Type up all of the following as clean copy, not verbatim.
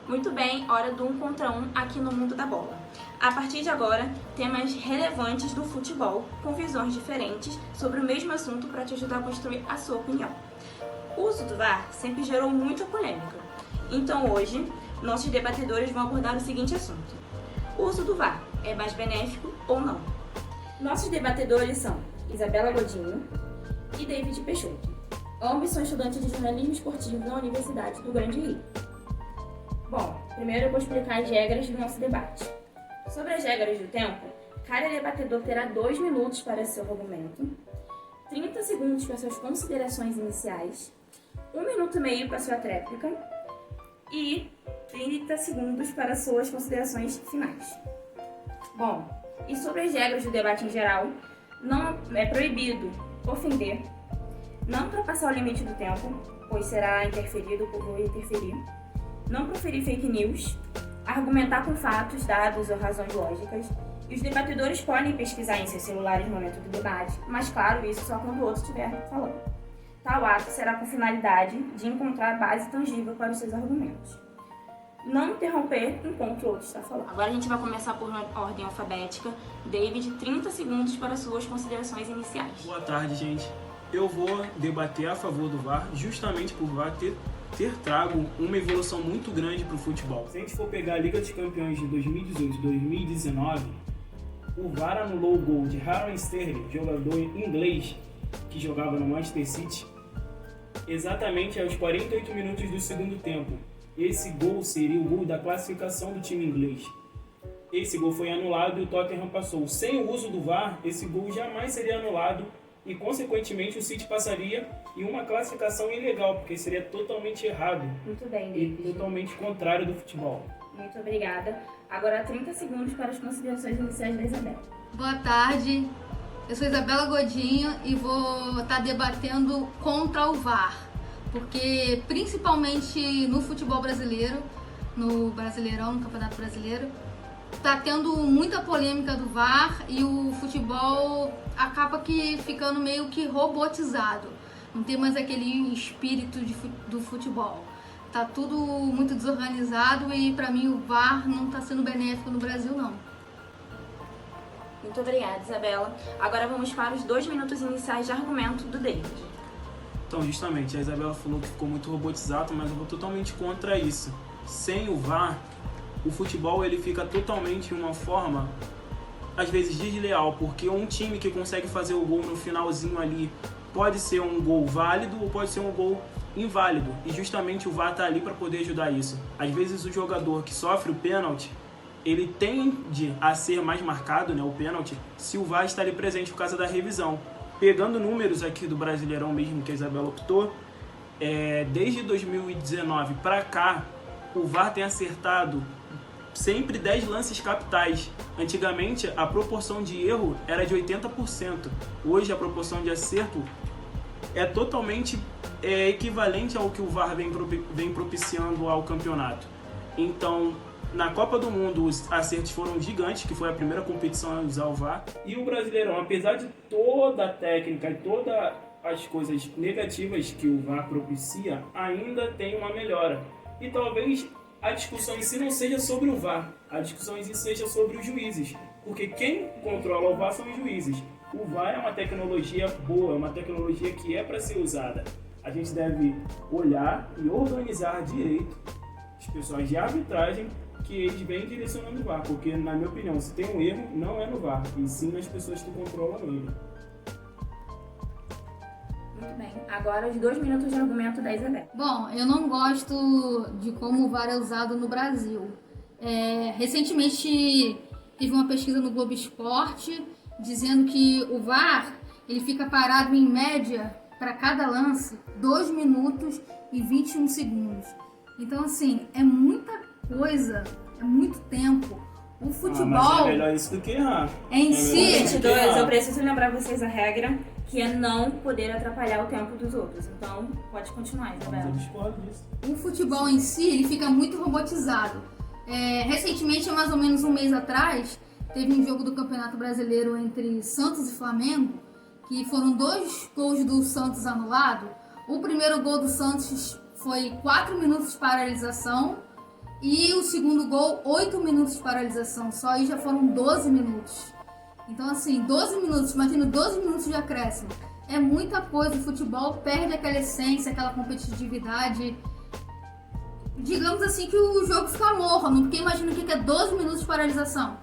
Muito bem, hora do 1 contra 1 aqui no Mundo da Bola. A partir de agora, temas relevantes do futebol com visões diferentes sobre o mesmo assunto para te ajudar a construir a sua opinião. O uso do VAR sempre gerou muita polêmica. Então hoje, nossos debatedores vão abordar o seguinte assunto: o uso do VAR é mais benéfico ou não? Nossos debatedores são Isabela Godinho e David Peixoto. Ambos são estudantes de jornalismo esportivo na Universidade do Grande Rio. Bom, primeiro eu vou explicar as regras do nosso debate. Sobre as regras do tempo, cada debatedor terá 2 minutos para seu argumento, 30 segundos para suas considerações iniciais, 1 minuto e meio para sua tréplica e 30 segundos para suas considerações finais. Bom, e sobre as regras do debate em geral, não é proibido ofender, não ultrapassar o limite do tempo, pois será interferido por interferir, não proferir fake news, argumentar com fatos, dados ou razões lógicas, e os debatedores podem pesquisar em seus celulares no momento do debate, mas claro, isso só quando o outro estiver falando. Tal ato será com finalidade de encontrar base tangível para os seus argumentos. Não interromper enquanto o outro está falando. Agora a gente vai começar por ordem alfabética. David, 30 segundos para suas considerações iniciais. Boa tarde, gente. Eu vou debater a favor do VAR, justamente por VAR ter trago uma evolução muito grande para o futebol. Se a gente for pegar a Liga dos Campeões de 2018 e 2019, o VAR anulou o gol de Aaron Sterling, jogador inglês que jogava no Manchester City, exatamente aos 48 minutos do segundo tempo. Esse gol seria o gol da classificação do time inglês. Esse gol foi anulado e o Tottenham passou. Sem o uso do VAR, esse gol jamais seria anulado e, consequentemente, o City passaria em uma classificação ilegal, porque seria totalmente errado. Muito bem, e David. totalmente contrário do futebol. Muito obrigada. Agora 30 segundos para as considerações iniciais da Isabela. Boa tarde, eu sou Isabela Godinho e vou estar debatendo contra o VAR, porque principalmente no futebol brasileiro, no Brasileirão, no Campeonato Brasileiro, está tendo muita polêmica do VAR e o futebol acaba que ficando meio que robotizado. Não tem mais aquele espírito do futebol. Tá tudo muito desorganizado e para mim o VAR não está sendo benéfico no Brasil, não. Muito obrigada, Isabela. Agora vamos para os 2 minutos iniciais de argumento do David. Então, justamente, a Isabela falou que ficou muito robotizado, mas eu vou totalmente contra isso. Sem o VAR, o futebol ele fica totalmente uma forma, às vezes, desleal, porque um time que consegue fazer o gol no finalzinho ali pode ser um gol válido ou pode ser um gol inválido, e justamente o VAR está ali para poder ajudar isso. Às vezes o jogador que sofre o pênalti, ele tende a ser mais marcado, né, o pênalti, se o VAR está ali presente por causa da revisão. Pegando números aqui do Brasileirão mesmo que a Isabela optou, desde 2019 para cá, o VAR tem acertado sempre 10 lances capitais. Antigamente, a proporção de erro era de 80%. Hoje, a proporção de acerto é totalmente equivalente ao que o VAR vem propiciando ao campeonato. Então, na Copa do Mundo, os acertos foram gigantes, que foi a primeira competição a usar o VAR. E o Brasileirão, apesar de toda a técnica e todas as coisas negativas que o VAR propicia, ainda tem uma melhora. E talvez a discussão em si não seja sobre o VAR, a discussão em si seja sobre os juízes, porque quem controla o VAR são os juízes. O VAR é uma tecnologia boa, é uma tecnologia que é para ser usada. A gente deve olhar e organizar direito as pessoas de arbitragem que eles vêm direcionando o VAR, porque, na minha opinião, se tem um erro, não é no VAR, e sim nas pessoas que controlam ele. Muito bem. Agora os 2 minutos de argumento da Isabela. Bom, eu não gosto de como o VAR é usado no Brasil. Recentemente teve uma pesquisa no Globo Esporte dizendo que o VAR ele fica parado em média para cada lance 2 minutos e 21 segundos. Então, assim, é muita coisa, é muito tempo. O futebol... mas é melhor isso do que errar. Em si... 22, eu preciso lembrar vocês a regra, que é não poder atrapalhar o tempo dos outros. Então, pode continuar, Isabela. Mas eu discordo disso. O futebol em si, ele fica muito robotizado. Recentemente, há mais ou menos um mês atrás, teve um jogo do Campeonato Brasileiro entre Santos e Flamengo, que foram 2 gols do Santos anulados. O primeiro gol do Santos foi 4 minutos de paralisação E o segundo gol, 8 minutos de paralisação, só aí já foram 12 minutos. Então assim, 12 minutos, imagina 12 minutos de acréscimo. É muita coisa, o futebol perde aquela essência, aquela competitividade. Digamos assim que o jogo fica morno, porque imagina o que é 12 minutos de paralisação.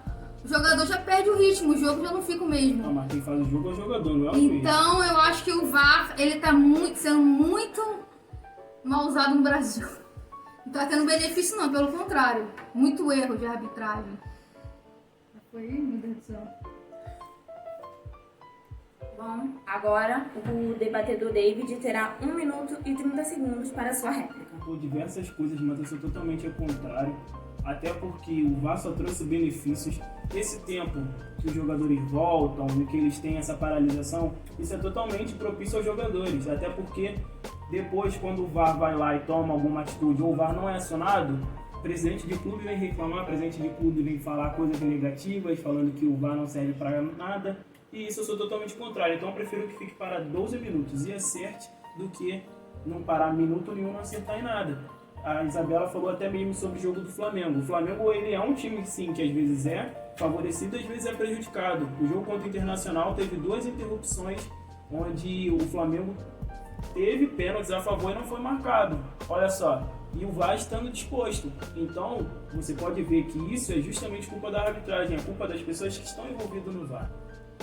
O jogador já perde o ritmo, o jogo já não fica o mesmo. Não, mas quem faz o jogo é o jogador, não é o juiz. Então eu acho que o VAR, ele tá sendo muito mal usado no Brasil. Não tá tendo benefício não, pelo contrário. Muito erro de arbitragem. Foi, meu Deus do céu. Bom, agora o debatedor David terá 1 minuto e 30 segundos para sua réplica. Por diversas coisas, mas eu sou totalmente ao contrário. Até porque o VAR só trouxe benefícios. Esse tempo que os jogadores voltam e que eles têm essa paralisação, isso é totalmente propício aos jogadores. Até porque depois, quando o VAR vai lá e toma alguma atitude ou o VAR não é acionado, presidente de clube vem reclamar, presidente de clube vem falar coisas negativas, falando que o VAR não serve para nada. E isso eu sou totalmente contrário. Então eu prefiro que fique para 12 minutos e acerte do que não parar minuto nenhum, não acertar em nada. A Isabela falou até mesmo sobre o jogo do Flamengo. O Flamengo, ele é um time, sim, que às vezes é favorecido, às vezes é prejudicado. O jogo contra o Internacional teve 2 interrupções, onde o Flamengo teve pênaltis a favor e não foi marcado. Olha só, e o VAR estando disposto. Então, você pode ver que isso é justamente culpa da arbitragem, é culpa das pessoas que estão envolvidas no VAR.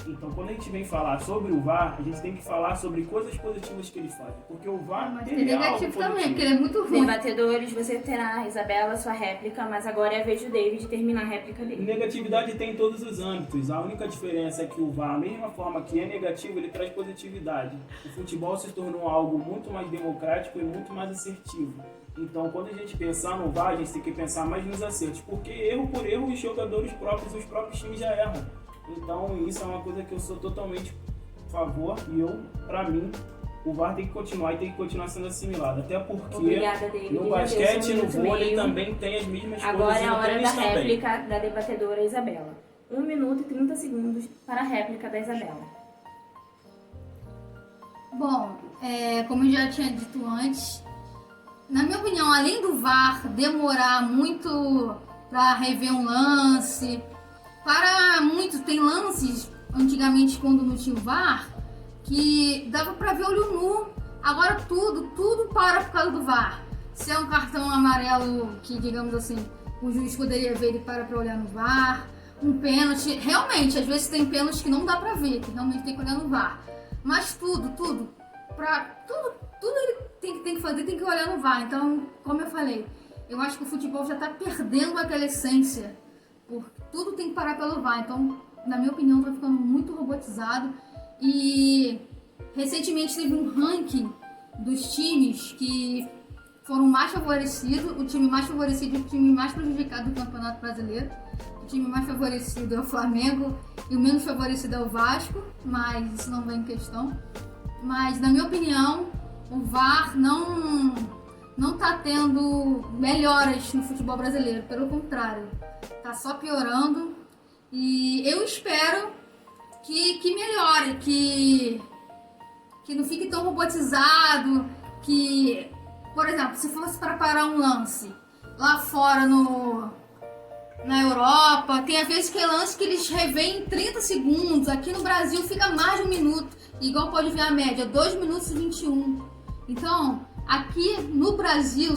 Então, quando a gente vem falar sobre o VAR, a gente tem que falar sobre coisas positivas que ele faz. Porque o VAR Mas ele tem é algo negativo também, positivo. porque ele é muito ruim. Debatedores, você terá, Isabela, sua réplica, mas agora é a vez do David terminar a réplica dele. Negatividade tem em todos os âmbitos. A única diferença é que o VAR, da mesma forma que é negativo, ele traz positividade. O futebol se tornou algo muito mais democrático e muito mais assertivo. Então, quando a gente pensar no VAR, a gente tem que pensar mais nos acertos. Porque erro por erro, os jogadores próprios, os próprios times já erram. Então, isso é uma coisa que eu sou totalmente a favor. E pra mim, o VAR tem que continuar e tem que continuar sendo assimilado. Até porque Obrigada, David. no basquete e no vôlei também tem as mesmas Agora coisas. é a hora da também. réplica da debatedora Isabela. 1 minuto e 30 segundos para a réplica da Isabela. Bom, como eu já tinha dito antes, na minha opinião, além do VAR demorar muito para rever um lance, para muitos, tem lances, antigamente quando não tinha o VAR, que dava para ver olho nu. Agora tudo para por causa do VAR. Se é um cartão amarelo que, digamos assim, o juiz poderia ver, ele para olhar no VAR. Um pênalti, realmente, às vezes tem pênalti que não dá para ver, que realmente tem que olhar no VAR. Mas tudo ele tem que fazer, tem que olhar no VAR. Então, como eu falei, eu acho que o futebol já está perdendo aquela essência. Tudo tem que parar pelo VAR. Então, na minha opinião, está ficando muito robotizado. E recentemente teve um ranking dos times que foram mais favorecidos. O time mais favorecido e o time mais prejudicado do Campeonato Brasileiro. O time mais favorecido é o Flamengo e o menos favorecido é o Vasco, mas isso não vem em questão. Mas, na minha opinião, o VAR não está tendo melhoras no futebol brasileiro, pelo contrário, está só piorando. E eu espero que melhore, que não fique tão robotizado, que, por exemplo, se fosse para parar um lance lá fora na Europa, tem às vezes que é lance que eles revêem em 30 segundos, aqui no Brasil fica mais de 1 minuto, igual pode ver a média, 2 minutos e 21. Então, aqui no Brasil,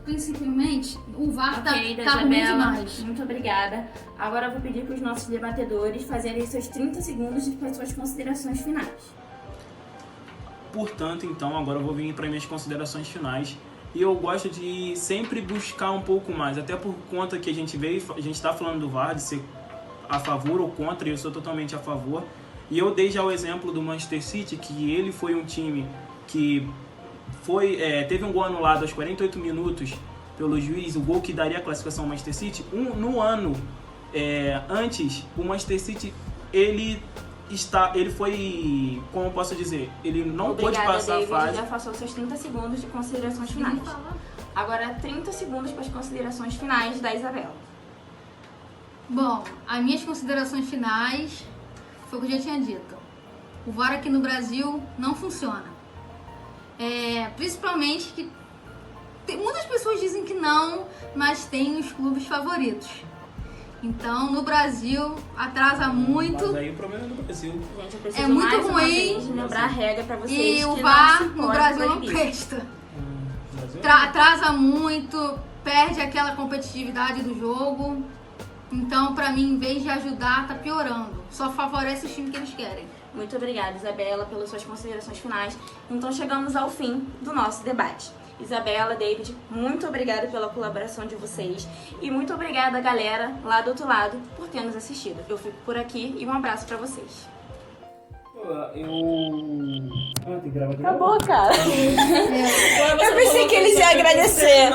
principalmente, o VAR tá ruim demais. Muito obrigada. Agora eu vou pedir para os nossos debatedores fazerem seus 30 segundos para suas considerações finais. Portanto, então, agora eu vou vir para minhas considerações finais. E eu gosto de sempre buscar um pouco mais, até por conta que a gente está falando do VAR, de ser a favor ou contra, e eu sou totalmente a favor. E eu dei já o exemplo do Manchester City, que ele foi um time que teve um gol anulado aos 48 minutos pelo juiz, o gol que daria a classificação ao Manchester City. No ano antes, o Manchester City, ele foi, como eu posso dizer, ele não pôde passar David, a fase. já passou seus 30 segundos de considerações finais. Agora 30 segundos para as considerações finais da Isabela. Bom, as minhas considerações finais foi o que eu já tinha dito. O VAR aqui no Brasil não funciona. Principalmente que muitas pessoas dizem que não, mas tem os clubes favoritos. Então, no Brasil, atrasa muito. Mas aí o problema é do Brasil. Gente, eu preciso É muito mais uma ruim. vez lembrar a regra pra vocês E que o não VAR se no pode Brasil não proibir. presta. Brasil? Atrasa muito, perde aquela competitividade do jogo. Então, pra mim, em vez de ajudar, tá piorando. Só favorece os times que eles querem. Muito obrigada, Isabela, pelas suas considerações finais. Então chegamos ao fim do nosso debate. Isabela, David, muito obrigada pela colaboração de vocês. E muito obrigada, galera, lá do outro lado, por ter nos assistido. Eu fico por aqui e um abraço pra vocês. Tem que gravar de Acabou, cara. É. Eu pensei que eles iam agradecer.